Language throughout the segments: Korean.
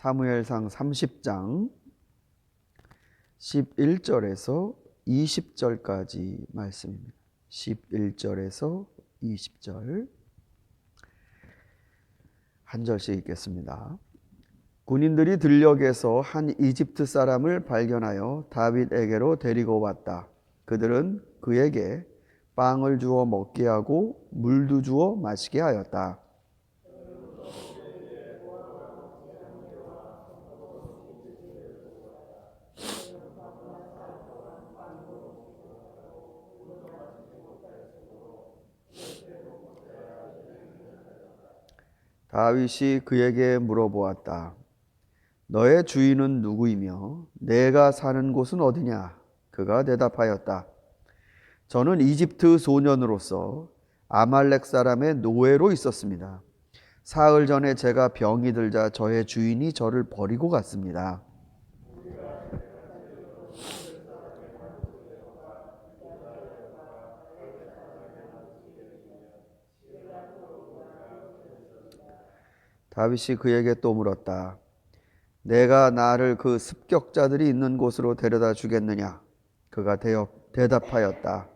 사무엘상 30장 11절에서 20절까지 말씀입니다. 11절에서 20절 한 절씩 읽겠습니다. 군인들이 들녘에서 한 이집트 사람을 발견하여 다윗에게로 데리고 왔다. 그들은 그에게 빵을 주어 먹게 하고 물도 주어 마시게 하였다. 다윗이 그에게 물어보았다. 너의 주인은 누구이며 내가 사는 곳은 어디냐? 그가 대답하였다. 저는 이집트 소년으로서 아말렉 사람의 노예로 있었습니다. 사흘 전에 제가 병이 들자 저의 주인이 저를 버리고 갔습니다. 다윗이 그에게 또 물었다. 내가 나를 그 습격자들이 있는 곳으로 데려다 주겠느냐? 그가 대답하였다.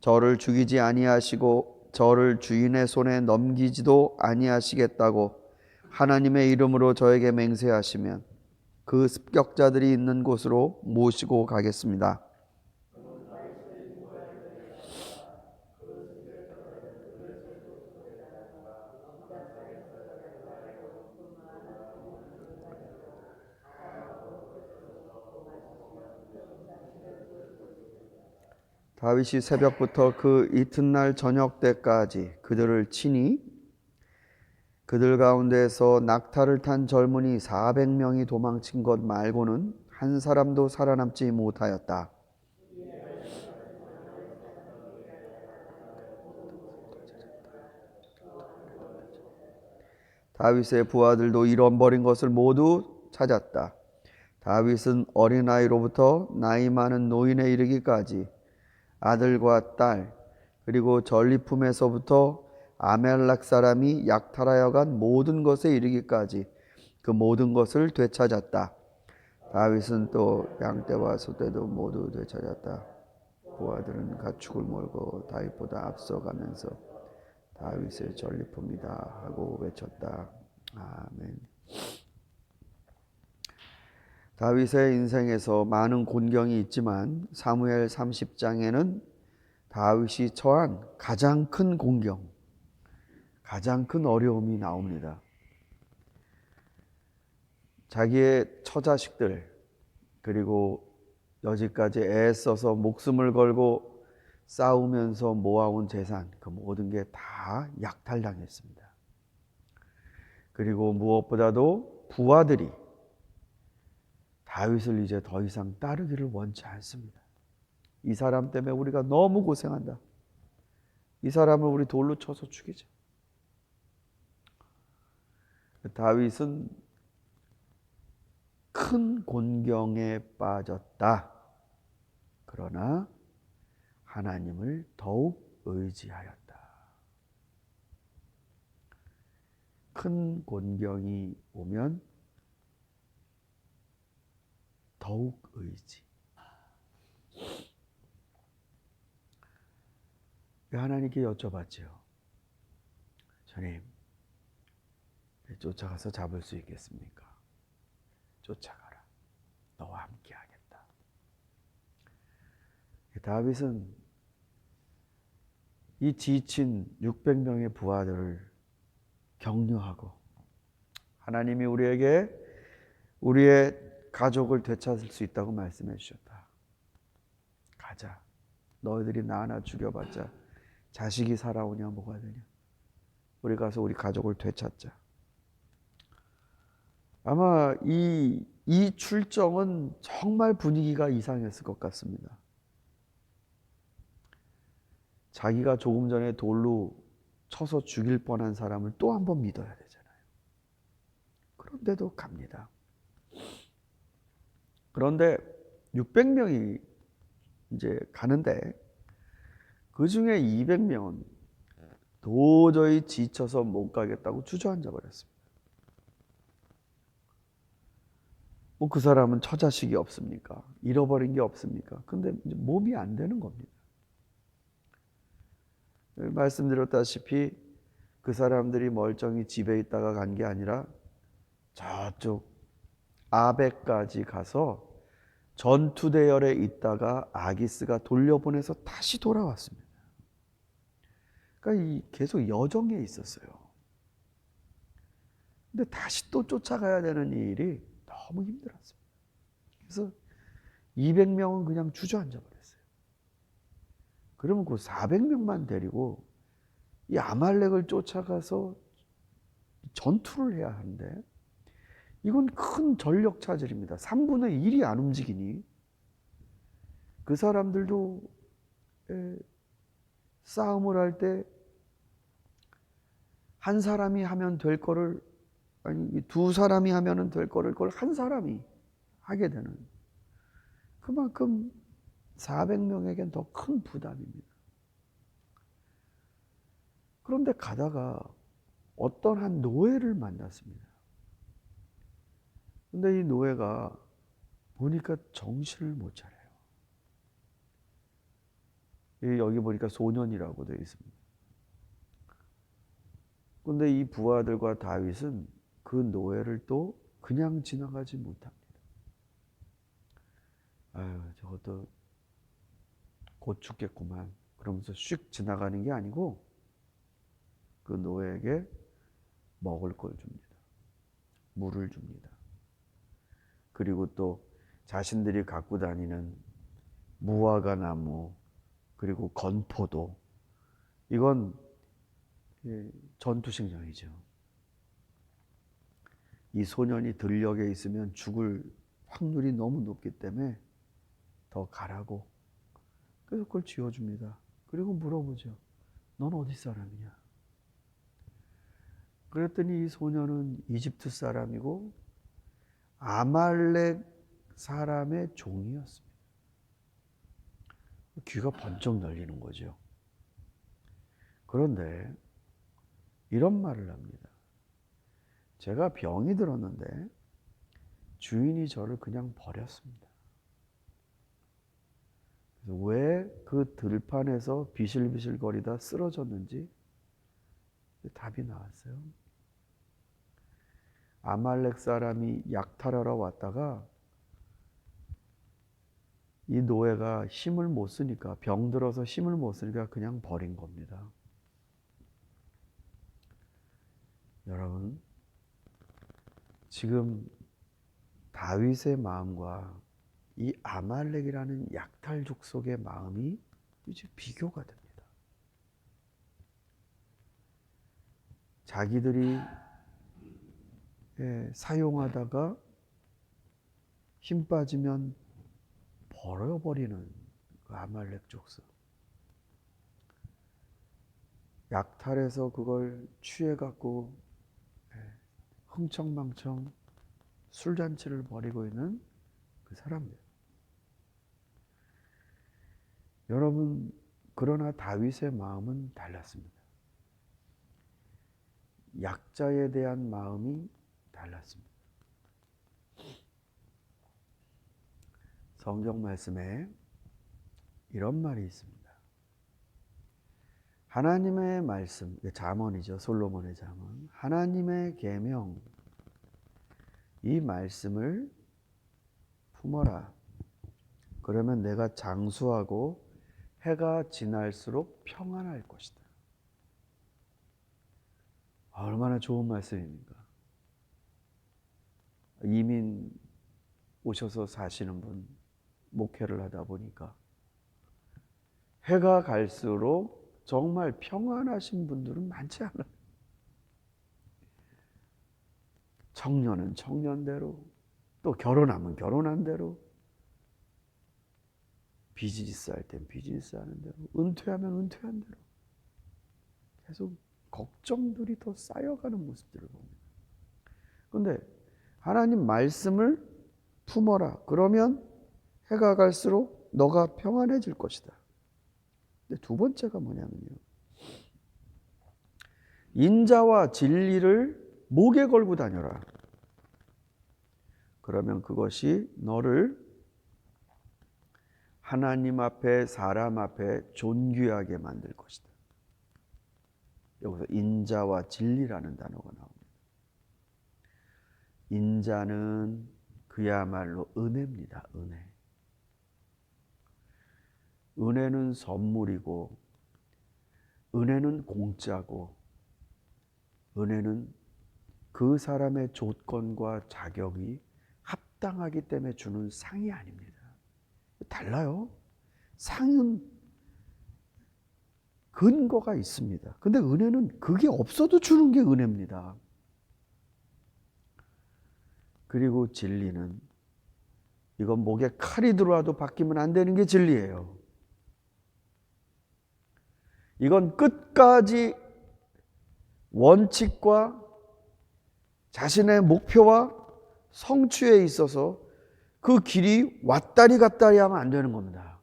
저를 죽이지 아니하시고 저를 주인의 손에 넘기지도 아니하시겠다고 하나님의 이름으로 저에게 맹세하시면 그 습격자들이 있는 곳으로 모시고 가겠습니다. 다윗이 새벽부터 그 이튿날 저녁 때까지 그들을 치니 그들 가운데에서 낙타를 탄 젊은이 400명이 도망친 것 말고는 한 사람도 살아남지 못하였다. 다윗의 부하들도 잃어버린 것을 모두 찾았다. 다윗은 어린아이로부터 나이 많은 노인에 이르기까지 아들과 딸 그리고 전리품에서부터 아멜렉 사람이 약탈하여 간 모든 것에 이르기까지 그 모든 것을 되찾았다. 다윗은 또 양떼와 소떼도 모두 되찾았다. 부하들은 가축을 몰고 다윗보다 앞서가면서 다윗의 전리품이다 하고 외쳤다. 아멘. 다윗의 인생에서 많은 곤경이 있지만 사무엘 30장에는 다윗이 처한 가장 큰 공경, 가장 큰 어려움이 나옵니다. 자기의 처자식들 그리고 여지까지 애써서 목숨을 걸고 싸우면서 모아온 재산 그 모든 게 다 약탈당했습니다. 그리고 무엇보다도 부하들이 다윗을 이제 더 이상 따르기를 원치 않습니다. 이 사람 때문에 우리가 너무 고생한다. 이 사람을 우리 돌로 쳐서 죽이자. 다윗은 큰 곤경에 빠졌다. 그러나 하나님을 더욱 의지하였다. 큰 곤경이 오면 더욱 의지. 하나님께 여쭤봤죠. 주님, 쫓아가서 잡을 수 있겠습니까? 쫓아가라. 너와 함께 하겠다. 다윗은 이 지친 600명의 부하들을 격려하고 하나님이 우리에게 우리의 가족을 되찾을 수 있다고 말씀해 주셨다. 가자. 너희들이 나 하나 죽여봤자 자식이 살아오냐 뭐가 되냐. 우리 가서 우리 가족을 되찾자. 아마 이 출정은 정말 분위기가 이상했을 것 같습니다. 자기가 조금 전에 돌로 쳐서 죽일 뻔한 사람을 또 한 번 믿어야 되잖아요. 그런데도 갑니다. 그런데 600명이 이제 가는데 그 중에 200명은 도저히 지쳐서 못 가겠다고 주저앉아 버렸습니다. 뭐 그 사람은 처자식이 없습니까? 잃어버린 게 없습니까? 근데 이제 몸이 안 되는 겁니다. 말씀드렸다시피 그 사람들이 멀쩡히 집에 있다가 간 게 아니라 저쪽 아베까지 가서 전투대열에 있다가 아기스가 돌려보내서 다시 돌아왔습니다. 그러니까 계속 여정에 있었어요. 근데 다시 또 쫓아가야 되는 일이 너무 힘들었습니다. 그래서 200명은 그냥 주저앉아 버렸어요. 그러면 그 400명만 데리고 이 아말렉을 쫓아가서 전투를 해야 하는데 이건 큰 전력 차질입니다. 3분의 1이 안 움직이니 그 사람들도 싸움을 할 때 한 사람이 하면 될 거를, 아니 두 사람이 하면 될 거를 그걸 한 사람이 하게 되는, 그만큼 400명에겐 더 큰 부담입니다. 그런데 가다가 어떤 한 노예를 만났습니다. 근데 이 노예가 보니까 정신을 못 차려요. 여기 보니까 소년이라고 되어 있습니다. 근데 이 부하들과 다윗은 그 노예를 또 그냥 지나가지 못합니다. 아유, 저것도 곧 죽겠구만 그러면서 슉 지나가는 게 아니고 그 노예에게 먹을 걸 줍니다. 물을 줍니다. 그리고 또 자신들이 갖고 다니는 무화과 나무 그리고 건포도, 이건 전투식량이죠. 이 소년이 들녘에 있으면 죽을 확률이 너무 높기 때문에 더 가라고, 그래서 그걸 쥐어줍니다. 그리고 물어보죠. 넌 어디 사람이냐? 그랬더니 이 소년은 이집트 사람이고 아말렉 사람의 종이었습니다. 귀가 번쩍 열리는 거죠. 그런데 이런 말을 합니다. 제가 병이 들었는데 주인이 저를 그냥 버렸습니다. 그래서 왜 그 들판에서 비실비실 거리다 쓰러졌는지 답이 나왔어요. 아말렉 사람이 약탈하러 왔다가 이 노예가 힘을 못 쓰니까, 병들어서 힘을 못 쓰니까 그냥 버린 겁니다. 여러분, 지금 다윗의 마음과 이 아말렉이라는 약탈 족속의 마음이 이제 비교가 됩니다. 자기들이 사용하다가 힘 빠지면 버려버리는 그 아말렉 족속. 약탈해서 그걸 취해갖고 흥청망청 술잔치를 벌이고 있는 그 사람들. 여러분, 그러나 다윗의 마음은 달랐습니다. 약자에 대한 마음이 달랐습니다. 성경 말씀에 이런 말이 있습니다. 하나님의 말씀, 잠언이죠. 솔로몬의 잠언. 하나님의 계명, 이 말씀을 품어라. 그러면 내가 장수하고 해가 지날수록 평안할 것이다. 얼마나 좋은 말씀입니까? 이민 오셔서 사시는 분, 목회를 하다 보니까 해가 갈수록 정말 평안하신 분들은 많지 않아요. 청년은 청년대로, 또 결혼하면 결혼한 대로, 비즈니스 할 땐 비즈니스 하는 대로, 은퇴하면 은퇴한 대로 계속 걱정들이 더 쌓여가는 모습들을 봅니다. 그런데 하나님 말씀을 품어라. 그러면 해가 갈수록 너가 평안해질 것이다. 근데 두 번째가 뭐냐면요, 인자와 진리를 목에 걸고 다녀라. 그러면 그것이 너를 하나님 앞에 사람 앞에 존귀하게 만들 것이다. 여기서 인자와 진리라는 단어가 나옵니다. 인자는 그야말로 은혜입니다. 은혜. 은혜는 선물이고, 은혜는 공짜고, 은혜는 그 사람의 조건과 자격이 합당하기 때문에 주는 상이 아닙니다. 달라요. 상은 근거가 있습니다. 근데 은혜는 그게 없어도 주는 게 은혜입니다. 그리고 진리는 이건 목에 칼이 들어와도 바뀌면 안 되는 게 진리예요. 이건 끝까지 원칙과 자신의 목표와 성취에 있어서 그 길이 왔다리 갔다리 하면 안 되는 겁니다.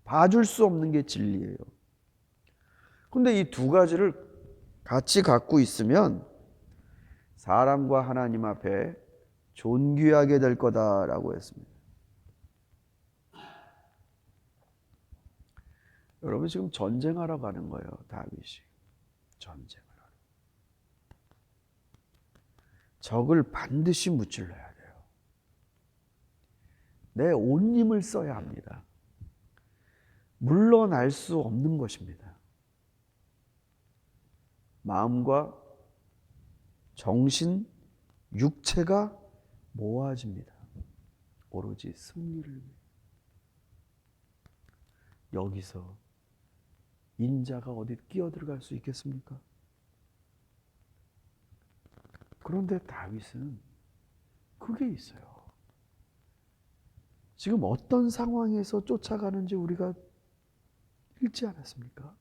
봐줄 수 없는 게 진리예요. 근데 이 두 가지를 같이 갖고 있으면 사람과 하나님 앞에 존귀하게 될 거다라고 했습니다. 여러분 지금 전쟁하러 가는 거예요. 다윗이. 전쟁을 하러. 적을 반드시 무찔러야 돼요. 내 온 힘을 써야 합니다. 물러날 수 없는 것입니다. 마음과 정신, 육체가 모아집니다. 오로지 승리를 위해. 여기서 인자가 어디 끼어들어갈 수 있겠습니까? 그런데 다윗은 그게 있어요. 지금 어떤 상황에서 쫓아가는지 우리가 읽지 않았습니까?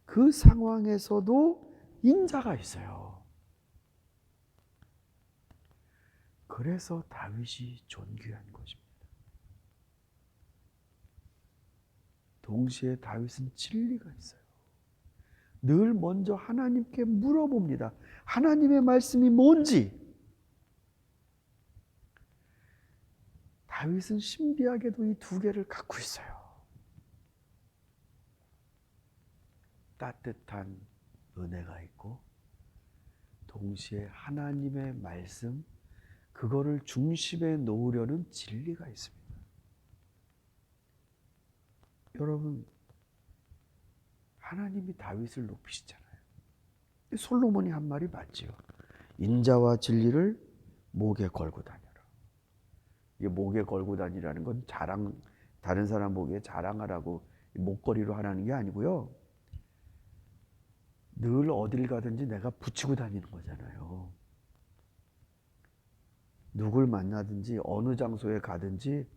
그 상황에서도 인자가 있어요. 그래서 다윗이 존귀한 것입니다. 동시에 다윗은 진리가 있어요. 늘 먼저 하나님께 물어봅니다. 하나님의 말씀이 뭔지. 다윗은 신비하게도 이 두 개를 갖고 있어요. 따뜻한 은혜가 있고 동시에 하나님의 말씀, 그거를 중심에 놓으려는 진리가 있습니다. 여러분, 하나님이 다윗을 높이시잖아요. 솔로몬이 한 말이 맞지요. 인자와 진리를 목에 걸고 다녀라. 이게 목에 걸고 다니라는 건 자랑, 다른 사람 보기에 자랑하라고 목걸이로 하라는 게 아니고요. 늘 어딜 가든지 내가 붙이고 다니는 거잖아요. 누굴 만나든지 어느 장소에 가든지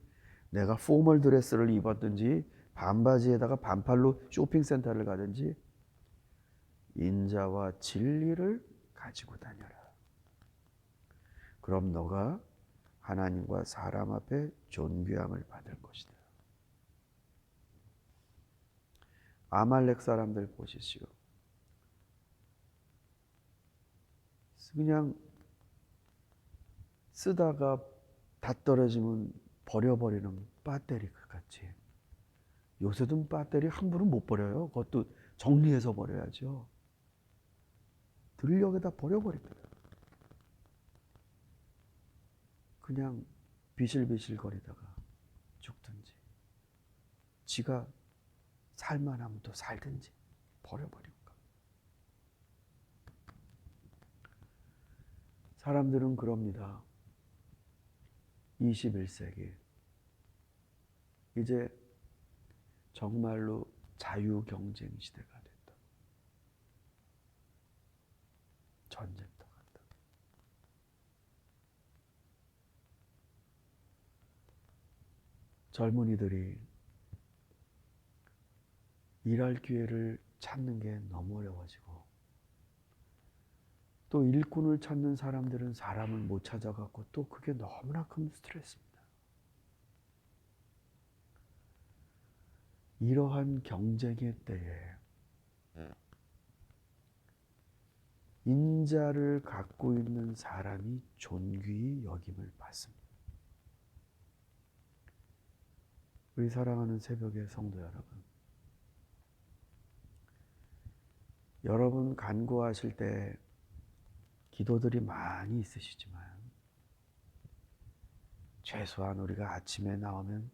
내가 포멀 드레스를 입었든지 반바지에다가 반팔로 쇼핑센터를 가든지 인자와 진리를 가지고 다녀라. 그럼 너가 하나님과 사람 앞에 존귀함을 받을 것이다. 아말렉 사람들 보시시오. 그냥 쓰다가 다 떨어지면 버려버리는 배터리 같이. 요새도 배터리 함부로 못 버려요. 그것도 정리해서 버려야죠. 들녘에다 버려버립니다. 그냥 비실비실 거리다가 죽든지 지가 살만하면 또 살든지 버려버립니다. 사람들은 그럽니다. 21세기 이제 정말로 자유경쟁 시대가 됐다. 전쟁터 같다. 젊은이들이 일할 기회를 찾는 게 너무 어려워지고 또 일꾼을 찾는 사람들은 사람을 못 찾아갖고 또 그게 너무나 큰 스트레스입니다. 이러한 경쟁의 때에 인자를 갖고 있는 사람이 존귀히 여김을 받습니다. 우리 사랑하는 새벽의 성도 여러분, 여러분 간구하실 때 기도들이 많이 있으시지만 최소한 우리가 아침에 나오면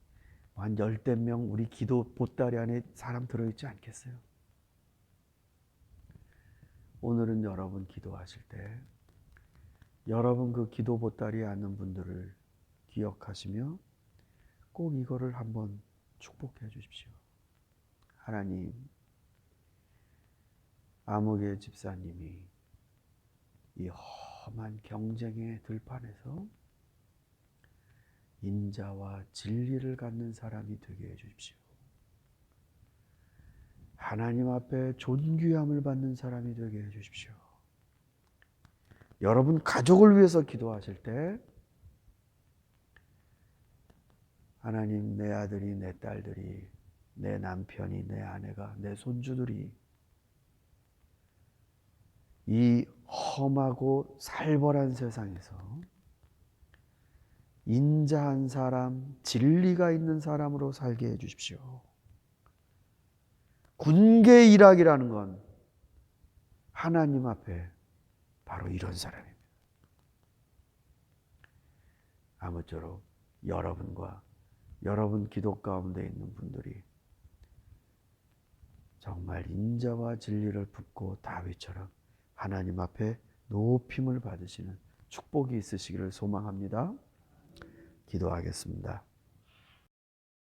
한 10명 우리 기도 보따리 안에 사람 들어있지 않겠어요? 오늘은 여러분 기도하실 때 여러분 그 기도 보따리에 앉는 분들을 기억하시며 꼭 이거를 한번 축복해 주십시오. 하나님, 아무개 집사님이 이 험한 경쟁의 들판에서 인자와 진리를 갖는 사람이 되게 해 주십시오. 하나님 앞에 존귀함을 받는 사람이 되게 해 주십시오. 여러분 가족을 위해서 기도하실 때 하나님, 내 아들이, 내 딸들이, 내 남편이, 내 아내가, 내 손주들이 이 험하고 살벌한 세상에서 인자한 사람, 진리가 있는 사람으로 살게 해 주십시오. 군계 일학이라는 건 하나님 앞에 바로 이런 사람입니다. 아무쪼록 여러분과 여러분 기도 가운데 있는 분들이 정말 인자와 진리를 품고 다윗처럼 하나님 앞에 높임을 받으시는 축복이 있으시기를 소망합니다. 기도하겠습니다.